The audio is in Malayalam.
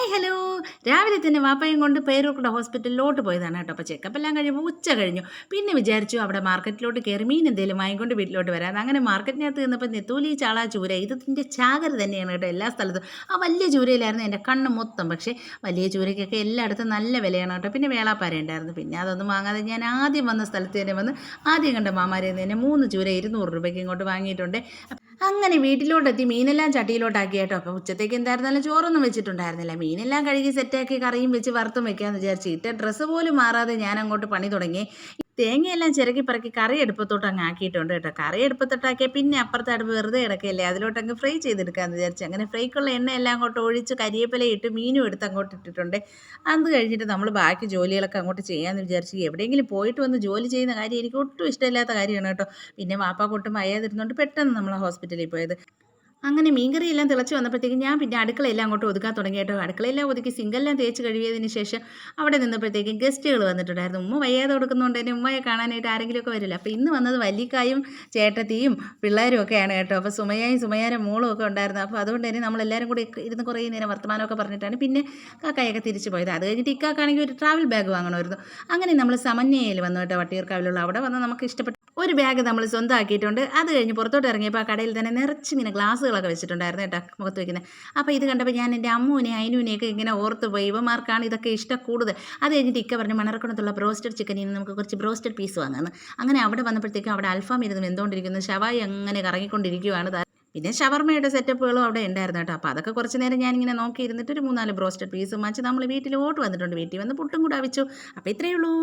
Hi hello. രാവിലെ തന്നെ വാപ്പയും കൊണ്ട് പേരൂർക്കുട ഹോസ്പിറ്റലിലോട്ട് പോയതാണ് കേട്ടോ. അപ്പോൾ ചെക്കപ്പ് എല്ലാം കഴിയുമ്പോൾ ഉച്ച കഴിഞ്ഞു. പിന്നെ വിചാരിച്ചു അവിടെ മാർക്കറ്റിലോട്ട് കയറി മീൻ എന്തെങ്കിലും വാങ്ങിക്കൊണ്ട് വീട്ടിലോട്ട് വരാം. അങ്ങനെ മാർക്കറ്റിനകത്ത് നിന്നപ്പോൾ നെത്തോലി, ചാള, ചൂര ഇതിൻ്റെ ചാകര തന്നെയാണ് കേട്ടോ എല്ലാ സ്ഥലത്തും. ആ വലിയ ചൂരയിലായിരുന്നു എൻ്റെ കണ്ണ് മൊത്തം. പക്ഷേ വലിയ ചൂരയ്ക്കൊക്കെ എല്ലായിടത്തും നല്ല വിലയാണ് കേട്ടോ. പിന്നെ വേളാപ്പാര ഉണ്ടായിരുന്നു. പിന്നെ അതൊന്നും വാങ്ങാതെ ഞാൻ ആദ്യം വന്ന സ്ഥലത്ത് തന്നെ വന്ന് ആദ്യം കണ്ട മാമാരിൽ നിന്ന് തന്നെ 3 ചൂര 200 രൂപയ്ക്ക് ഇങ്ങോട്ട് വാങ്ങിയിട്ടുണ്ട്. അങ്ങനെ വീട്ടിലോട്ടെത്തി മീനെല്ലാം ചട്ടിയിലോട്ടാക്കി കേട്ടോ. അപ്പോൾ ഉച്ചത്തേക്ക് എന്തായിരുന്നാലും ചോറൊന്നും വെച്ചിട്ടുണ്ടായിരുന്നില്ല. മീനെല്ലാം കഴുകി സെറ്റാക്കി കറിയും വെച്ച് വറുത്തും വെക്കാമെന്ന് വിചാരിച്ചു. ഇട്ട ഡ്രസ്സ് പോലും മാറാതെ ഞാൻ അങ്ങോട്ട് പണി തുടങ്ങി. തേങ്ങയെല്ലാം ചിരക്കി പറക്കി കറി അടുപ്പത്തോട്ട് അങ്ങ് ആക്കിയിട്ടുണ്ട് കേട്ടോ. കറി അടുപ്പത്തോട്ടാക്കിയാൽ പിന്നെ അപ്പുറത്തെ അടുപ്പ് വെറുതെ കിടക്കുകയല്ലേ, അതിലോട്ട് അങ്ങ് ഫ്രൈ ചെയ്തെടുക്കാമെന്ന് വിചാരിച്ചു. അങ്ങനെ ഫ്രൈക്കുള്ള എണ്ണ എല്ലാം അങ്ങോട്ട് ഒഴിച്ച് കരിയേപ്പില ഇട്ട് മീനും എടുത്ത് അങ്ങോട്ട് ഇട്ടിട്ടുണ്ട്. അത് കഴിഞ്ഞിട്ട് നമ്മൾ ബാക്കി ജോലികളൊക്കെ അങ്ങോട്ട് ചെയ്യാമെന്ന് വിചാരിച്ചു. എവിടെയെങ്കിലും പോയിട്ട് വന്ന് ജോലി ചെയ്യുന്ന കാര്യം എനിക്ക് ഒട്ടും ഇഷ്ടമില്ലാത്ത കാര്യമാണ് കേട്ടോ. പിന്നെ വാപ്പ കൊട്ടും വയ്യാതിരുന്നുകൊണ്ട് പെട്ടെന്ന് നമ്മൾ ഹോസ്പിറ്റലിൽ പോയത്. അങ്ങനെ മീൻകറിയെല്ലാം തിളച്ച് വന്നപ്പോഴത്തേക്കും ഞാൻ പിന്നെ അടുക്കളയെല്ലാം അങ്ങോട്ട് ഒതുക്കാൻ തുടങ്ങി കേട്ടോ. അടുക്കളയെല്ലാം ഒതുക്കി സിങ്കെല്ലാം തേച്ച് കഴുകിയതിന് ശേഷം അവിടെ നിന്നപ്പോഴത്തേക്കും ഗസ്റ്റുകൾ വന്നിട്ടുണ്ടായിരുന്നു. ഉമ്മ വയ്യാതെ കൊടുക്കുന്നതുകൊണ്ട് തന്നെ ഉമ്മയെ കാണാനായിട്ട് ആരെങ്കിലുമൊക്കെ വരില്ല. അപ്പോൾ ഇന്ന് വന്നത് വല്ലിക്കായും ചേട്ടത്തിയും പിള്ളേരും ഒക്കെയാണ് കേട്ടോ. അപ്പോൾ സുമയാരെ മോളും ഒക്കെ ഉണ്ടായിരുന്നു. അപ്പോൾ അതുകൊണ്ട് തന്നെ നമ്മളെല്ലാവരും കൂടി ഇരുന്ന് കുറേ നേരം വർത്തമാനമൊക്കെ പറഞ്ഞിട്ടാണ് പിന്നെ കാക്കയൊക്കെ തിരിച്ചു പോയത്. അത് കഴിഞ്ഞിട്ട് ഇക്കാക്കാണെങ്കിൽ ഒരു ട്രാവൽ ബാഗ് വാങ്ങണമായിരുന്നു. അങ്ങനെ നമ്മൾ സമന്വയയിൽ വന്നു കേട്ടോ. വട്ടിയൂർക്കാവിലുള്ള അവിടെ വന്ന് നമുക്ക് ഇഷ്ടപ്പെട്ട ഒരു ബാഗ് നമ്മൾ സ്വന്തമാക്കിയിട്ടുണ്ട്. അത് കഴിഞ്ഞ് പുറത്തോട്ട് ഇറങ്ങിയപ്പോൾ ആ കടയിൽ തന്നെ നിറച്ചിങ്ങനെ ഗ്ലാസ്സുകളൊക്കെ വെച്ചിട്ടുണ്ടായിരുന്നു കേട്ടോ, മുഖത്ത് വയ്ക്കുന്നത്. അപ്പോൾ ഇത് കണ്ടപ്പോൾ ഞാൻ എൻ്റെ അമ്മൂനെ അയിനൂനെയൊക്കെ ഇങ്ങനെ ഓർത്ത് പോയി. ഇവന്മാർക്കാണ് ഇതൊക്കെ ഇഷ്ടം കൂടുതൽ. അത് കഴിഞ്ഞിട്ട് ഇക്ക പറഞ്ഞ് മണർക്കുണത്തുള്ള ബ്രോസ്റ്റഡ് ചിക്കനിൽ നിന്ന് നമുക്ക് കുറച്ച് ബ്രോസ്റ്റഡ് പീസ് വാങ്ങാമെന്ന്. അങ്ങനെ അവിടെ വന്നപ്പോഴത്തേക്കും അവിടെ അൽഫാം ഇരുന്ന് വെന്തുകൊണ്ടിരിക്കുന്നു. ഷവായി അങ്ങനെ കറങ്ങിക്കൊണ്ടിരിക്കുകയാണ്. പിന്നെ ഷവർമയുടെ സെറ്റപ്പുകളും അവിടെ ഉണ്ടായിരുന്നു കേട്ടോ. അപ്പോൾ അതൊക്കെ കുറച്ച് നേരം ഞാനിങ്ങനെ നോക്കിയിരുന്നിട്ട് ഒരു 3-4 ബ്രോസ്റ്റഡ് പീസും വാങ്ങിച്ച് നമ്മൾ വീട്ടിലോട്ട് വന്നിട്ടുണ്ട്. വീട്ടിൽ വന്ന് പുട്ടും കൂടെ അവിച്ചു. അപ്പോൾ ഇത്രയേ ഉള്ളൂ.